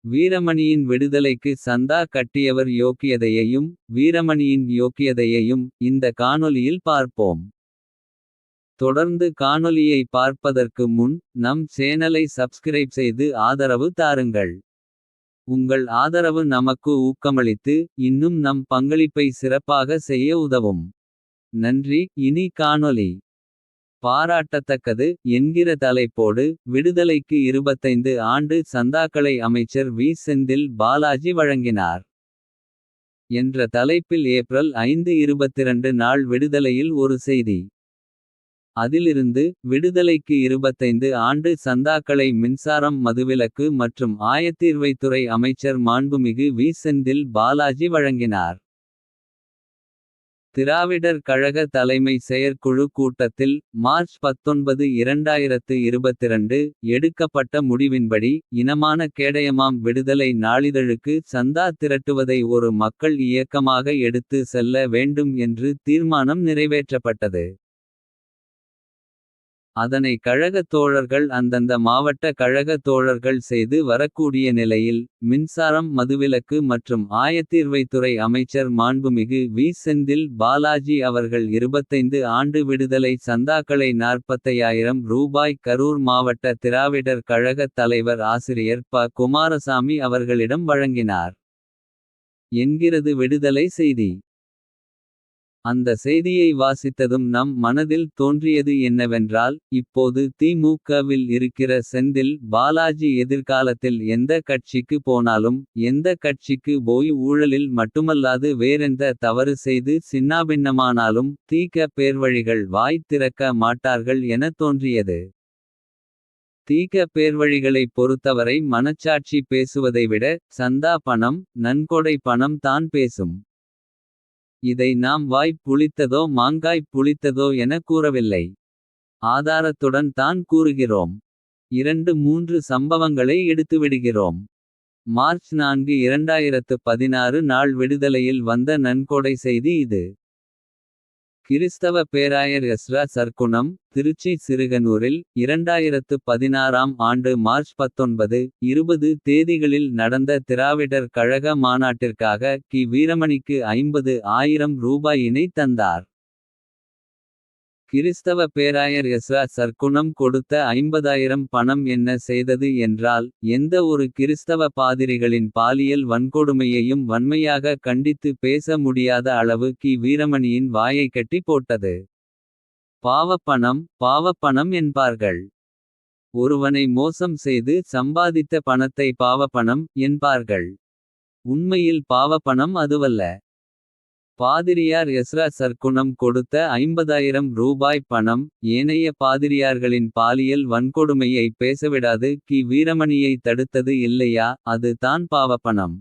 வீரமணியின் விடுதலைக்கு சந்தா கட்டியவர் யோக்கியதையையும். வீரமணியின் யோக்கியதையையும் இந்த காணொளியில் பார்ப்போம். தொடர்ந்து காணொளியை பார்ப்பதற்கு முன் நம் சேனலை சப்ஸ்கிரைப் செய்து ஆதரவு தாருங்கள். உங்கள் ஆதரவு நமக்கு ஊக்கமளித்து இன்னும் நம் பங்களிப்பை சிறப்பாக செய்ய உதவும். நன்றி. இனி காணொளி. பாராட்டத்தக்கது என்கிற தலைப்போடு விடுதலைக்கு 25 ஆண்டு சந்தாக்களை அமைச்சர் வி. செந்தில் பாலாஜி வழங்கினார். என்ற தலைப்பில் ஏப்ரல் 5 22 நாள் விடுதலையில் ஒரு செய்தி. அதிலிருந்து விடுதலைக்கு 25 ஆண்டு சந்தாக்களை மின்சாரம் மதுவிலக்கு மற்றும் ஆயத்தீர்வைத்துறை அமைச்சர் மாண்புமிகு வி. செந்தில் பாலாஜி வழங்கினார். திராவிடர் கழக தலைமை செயற்குழு கூட்டத்தில் மார்ச் 19 2022 எடுக்கப்பட்ட முடிவின்படி இனமான கேடயமாம் விடுதலை நாளிதழுக்கு சந்தா திரட்டுவதை ஒரு மக்கள் இயக்கமாக எடுத்து செல்ல வேண்டும் என்று தீர்மானம் நிறைவேற்றப்பட்டது. அதனை கழகத் தோழர்கள் அந்தந்த மாவட்ட கழக தோழர்கள் செய்து வரக்கூடிய நிலையில். மின்சாரம் மதுவிலக்கு மற்றும் ஆயத்தீர்வைத்துறை அமைச்சர் மாண்புமிகு வி. செந்தில் பாலாஜி அவர்கள் 25 ஆண்டு விடுதலை சந்தாக்களை 45,000 ரூபாய் கரூர் மாவட்ட திராவிடர் கழகத் தலைவர் ஆசிரியர் ப. குமாரசாமி அவர்களிடம் வழங்கினார். என்கிறது விடுதலை செய்தி. அந்த செய்தியை வாசித்ததும் நம் மனதில் தோன்றியது என்னவென்றால். இப்போது தி.மு.க.வில் இருக்கிற செந்தில் பாலாஜி எதிர்காலத்தில் எந்த கட்சிக்கு போனாலும். எந்த கட்சிக்கு போய் ஊழலில் மட்டுமல்லாது வேறெந்த தவறு செய்து சின்னாபின்னமானாலும். தி.க. பேர்வழிகள் வாய் திறக்க மாட்டார்கள் என தோன்றியது. தி.க. பேர்வழிகளைப் பொறுத்தவரை மனச்சாட்சி பேசுவதைவிட. சந்தா பணம் நன்கொடை பணம் தான் பேசும். இதை நாம் வாய் புளித்ததோ மாங்காய் புளித்ததோ என கூறவில்லை. ஆதாரத்துடன் தான் கூறுகிறோம். 2-3 சம்பவங்களை எடுத்துவிடுகிறோம். மார்ச் 4 2016 நாள் விடுதலையில் வந்த நன்கொடை செய்தி இது. கிறிஸ்தவ பேராயர் எஸ்ரா சர்க்குணம் திருச்சி சிறுகனூரில் 2016ஆம் ஆண்டு மார்ச் 19, 20 தேதிகளில் நடந்த திராவிடர் கழக மாநாட்டிற்காக கி. வீரமணிக்கு 50,000 ரூபாயினை தந்தார். கிறிஸ்தவ பேராயர் எஸ்ரா சர்க்குணம் கொடுத்த 50,000 பணம் என்ன செய்தது என்றால். எந்த ஒரு கிறிஸ்தவ பாதிரிகளின் பாலியல் வன்கொடுமையையும் வன்மையாக கண்டித்து பேச முடியாத அளவு கி. வீரமணியின் வாயை கட்டி போட்டது. பாவப்பணம் பாவப்பணம் என்பார்கள். ஒருவனை மோசம் செய்து சம்பாதித்த பணத்தை பாவப்பணம் என்பார்கள். உண்மையில் பாவப்பணம் அதுவல்ல. பாதிரியார் எஸ்ரா சர்க்குணம் கொடுத்த 50,000 ரூபாய் பணம். ஏனைய பாதிரியார்களின் பாலியல் வன்கொடுமையை பேசவிடாது கி. வீரமணியை தடுத்தது இல்லையா. அது தான் பாவப்பணம்.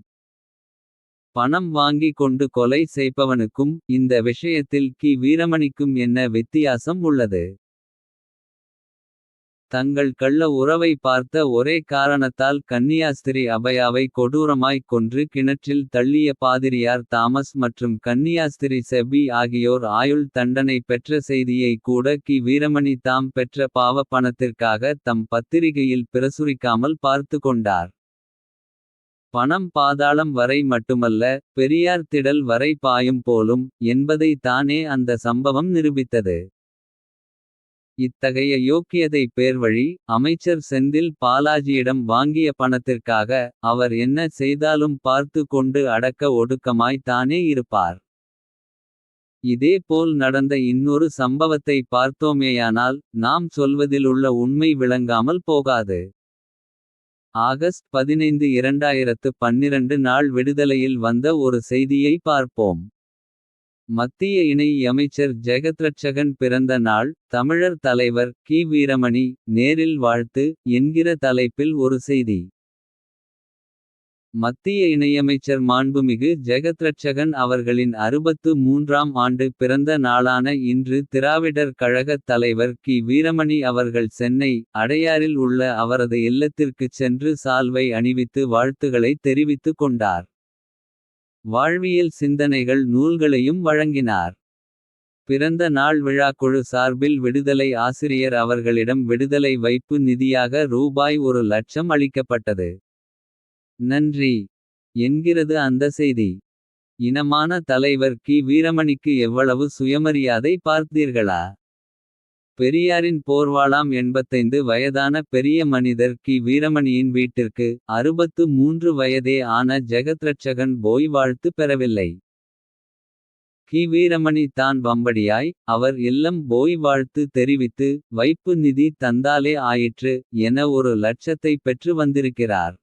பணம் வாங்கி கொண்டு கொலை செய்பவனுக்கும் இந்த விஷயத்தில் கி. வீரமணிக்கும் என்ன வித்தியாசம் உள்ளது. தங்கள் கள்ள உறவை பார்த்த ஒரே காரணத்தால் கன்னியாஸ்திரி அபயாவை கொடூரமாய் கொன்று கிணற்றில் தள்ளிய பாதிரியார் தாமஸ் மற்றும் கன்னியாஸ்திரி செபி ஆகியோர் ஆயுள் தண்டனை பெற்ற செய்தியை கூட கி. வீரமணி தாம் பெற்ற பாவ பணத்திற்காக தம் பத்திரிகையில் பிரசுரிக்காமல் பார்த்து கொண்டார். பணம் பாதாளம் வரை மட்டுமல்ல பெரியார் திடல் வரை பாயும் போலும் என்பதை தானே அந்த சம்பவம் நிரூபித்தது. இத்தகைய யோக்கியதை பேர்வழி அமைச்சர் செந்தில் பாலாஜியிடம் வாங்கிய பணத்திற்காக. அவர் என்ன செய்தாலும் பார்த்து கொண்டு அடக்க ஒடுக்கமாய் தானே இருப்பார். இதே போல் நடந்த இன்னொரு சம்பவத்தை பார்த்தோமேயானால். நாம் சொல்வதிலுள்ள உண்மை விளங்காமல் போகாது. ஆகஸ்ட் 15 2012 நாள் விடுதலையில் வந்த ஒரு செய்தியை பார்ப்போம். மத்திய இணை அமைச்சர் ஜெகத்ரட்சகன் பிறந்த நாள். தமிழர் தலைவர் கி. வீரமணி நேரில் வாழ்த்து என்கிற தலைப்பில் ஒரு செய்தி. மத்திய இணையமைச்சர் மாண்புமிகு ஜெகத்ரட்சகன் அவர்களின் 63ஆம் ஆண்டு பிறந்த நாளான இன்று திராவிடர் கழகத் தலைவர் கி. வீரமணி அவர்கள் சென்னை அடையாறில் உள்ள அவரது இல்லத்திற்குச் சென்று சால்வை அணிவித்து வாழ்த்துகளை தெரிவித்துக் கொண்டார். வாழ்வியல் சிந்தனைகள் நூல்களையும் வழங்கினார். பிறந்த நாள் விழாக்குழு சார்பில் விடுதலை ஆசிரியர் அவர்களிடம் விடுதலை வைப்பு நிதியாக ரூபாய் 1,00,000 அளிக்கப்பட்டது. நன்றி என்கிறது அந்த செய்தி. இனமான தலைவர் கி. வீரமணிக்கு எவ்வளவு சுயமரியாதை பார்த்தீர்களா. பெரியாரின் போர்வாளாம் 85 வயதான பெரிய மனிதர் கி. வீரமணியின் வீட்டிற்கு 63 வயதே ஆன ஜெகத்ரட்சகன் போய் வாழ்த்து பெறவில்லை. கி. வீரமணி தான் வம்படியாய் அவர் இல்லம் போய் வாழ்த்து தெரிவித்து. வைப்பு நிதி தந்தாலே ஆயிற்று என 1,00,000 பெற்று வந்திருக்கிறார்.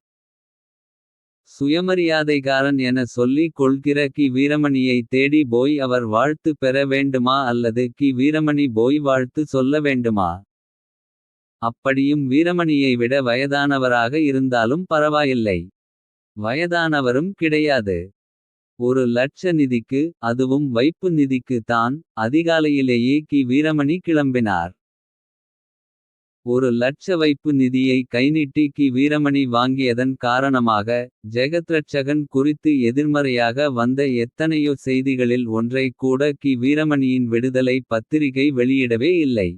சுயமரியாதைக்காரன் என சொல்லிக் கொள்கிற கி. வீரமணியை தேடி போய் அவர் வாழ்த்து பெற வேண்டுமா அல்லது கி. வீரமணி போய் வாழ்த்து சொல்ல வேண்டுமா. அப்படியும் வீரமணியை விட வயதானவராக இருந்தாலும் பரவாயில்லை. வயதானவரும் கிடையாது. 1,00,000 நிதிக்கு அதுவும் வைப்பு நிதிக்கு தான். அதிகாலையிலேயே கி. வீரமணி கிளம்பினார். 1,00,000 வைப்பு நிதியை கைநீட்டி கி. வீரமணி வாங்கியதன் காரணமாக. ஜெகத்ரட்சகன் குறித்து எதிர்மறையாக வந்த எத்தனையோ செய்திகளில் ஒன்றை கூட கி. வீரமணியின் விடுதலை பத்திரிகை வெளியிடவே இல்லை.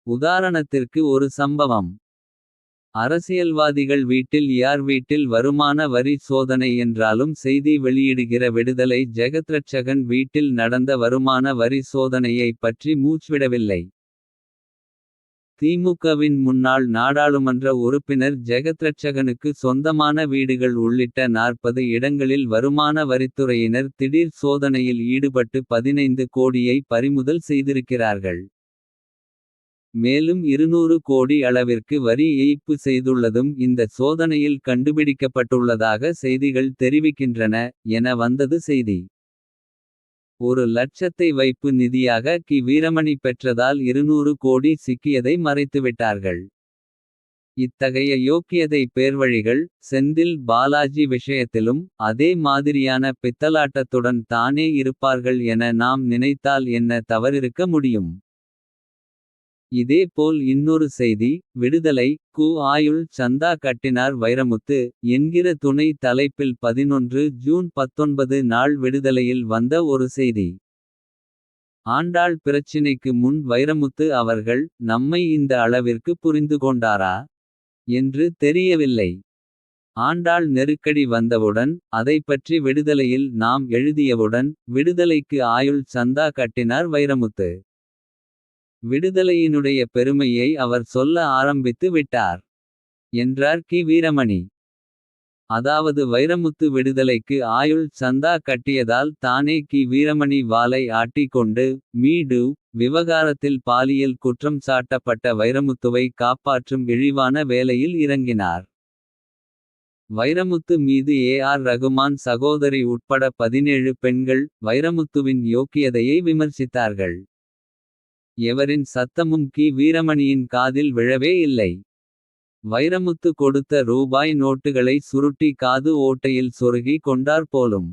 உதாரணத்திற்கு ஒரு சம்பவம். அரசியல்வாதிகள் வீட்டில் யார் வீட்டில் வருமான வரி சோதனை என்றாலும் செய்தி வெளியிடுகிற விடுதலை ஜெகத்ரட்சகன் வீட்டில் நடந்த வருமான வரி சோதனையை பற்றி மூச்சுவிடவில்லை. திமுகவின் முன்னாள் நாடாளுமன்ற உறுப்பினர் ஜெகத்ரட்சகனுக்கு சொந்தமான வீடுகள் உள்ளிட்ட 40 இடங்களில் வருமான வரித்துறையினர் திடீர் சோதனையில் ஈடுபட்டு 15 கோடியை பறிமுதல் செய்திருக்கிறார்கள். மேலும் 200 கோடி அளவிற்கு வரி ஏய்ப்பு செய்துள்ளதும் இந்த சோதனையில் கண்டுபிடிக்கப்பட்டுள்ளதாக செய்திகள் தெரிவிக்கின்றன. என வந்தது செய்தி. 1,00,000 வைப்பு நிதியாக கி. வீரமணி பெற்றதால் 200 கோடி சிக்கியதை மறைத்துவிட்டார்கள். இத்தகைய யோக்கியதை பேர்வழிகள். செந்தில் பாலாஜி விஷயத்திலும் அதே மாதிரியான பித்தலாட்டத்துடன் தானே இருப்பார்கள் என நாம் நினைத்தால் என்ன தவறிருக்க முடியும். இதேபோல் இன்னொரு செய்தி. விடுதலை கு. ஆயுள் சந்தா கட்டினார் வைரமுத்து. என்கிற துணை தலைப்பில் 11 ஜூன் 19 நாள் விடுதலையில் வந்த ஒரு செய்தி. ஆண்டாள் பிரச்சினைக்கு முன் வைரமுத்து அவர்கள் நம்மை இந்த அளவிற்கு புரிந்து கொண்டாரா. என்று தெரியவில்லை. ஆண்டாள் நெருக்கடி வந்தவுடன் அதைப்பற்றி விடுதலையில் நாம் எழுதியவுடன். விடுதலைக்கு ஆயுள் சந்தா கட்டினார் வைரமுத்து. விடுதலையினுடைய பெருமையை அவர் சொல்ல ஆரம்பித்து விட்டார். என்றார் கி. வீரமணி. அதாவது வைரமுத்து விடுதலைக்கு ஆயுள் சந்தா கட்டியதால் தானே கி. வீரமணி வாலை ஆட்டிக் கொண்டு. மீடு விவகாரத்தில் பாலியல் குற்றம் சாட்டப்பட்ட வைரமுத்துவை காப்பாற்றும் இழிவான வேலையில் இறங்கினார். வைரமுத்து மீது ஏ.ஆர். ரகுமான் சகோதரி உட்பட 17 பெண்கள். வைரமுத்துவின் யோக்கியதையை விமர்சித்தார்கள். எவரின் சத்தமும் கி. வீரமணியின் காதில் விழவே இல்லை. வைரமுத்து கொடுத்த ரூபாய் நோட்டுகளை சுருட்டி காது ஓட்டையில் சொருகி கொண்டார் போலும்.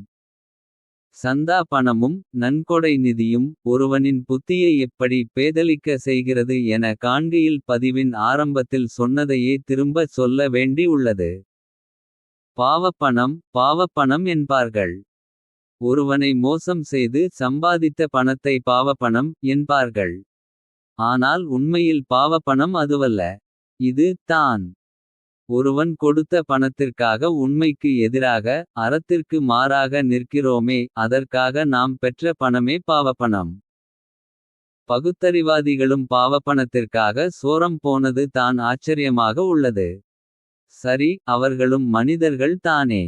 சந்தா பணமும் நன்கொடை நிதியும் ஒருவனின் புத்தியை எப்படி பேதலிக்க செய்கிறது என காண்கையில் பதிவின் ஆரம்பத்தில் சொன்னதையே திரும்ப சொல்ல வேண்டி உள்ளது. பாவப்பணம் பாவப்பணம் என்பார்கள். ஒருவனை மோசம் செய்து சம்பாதித்த பணத்தை பாவப்பணம் என்பார்கள். ஆனால் உண்மையில் பாவப்பணம் அதுவல்ல. இது தான். ஒருவன் கொடுத்த பணத்திற்காக உண்மைக்கு எதிராக. அறத்திற்கு மாறாக நிற்கிறோமே அதற்காக நாம் பெற்ற பணமே பாவப்பணம். பகுத்தறிவாதிகளும் பாவப்பணத்திற்காக சோரம் போனது தான் ஆச்சரியமாக உள்ளது. சரி அவர்களும் மனிதர்கள் தானே.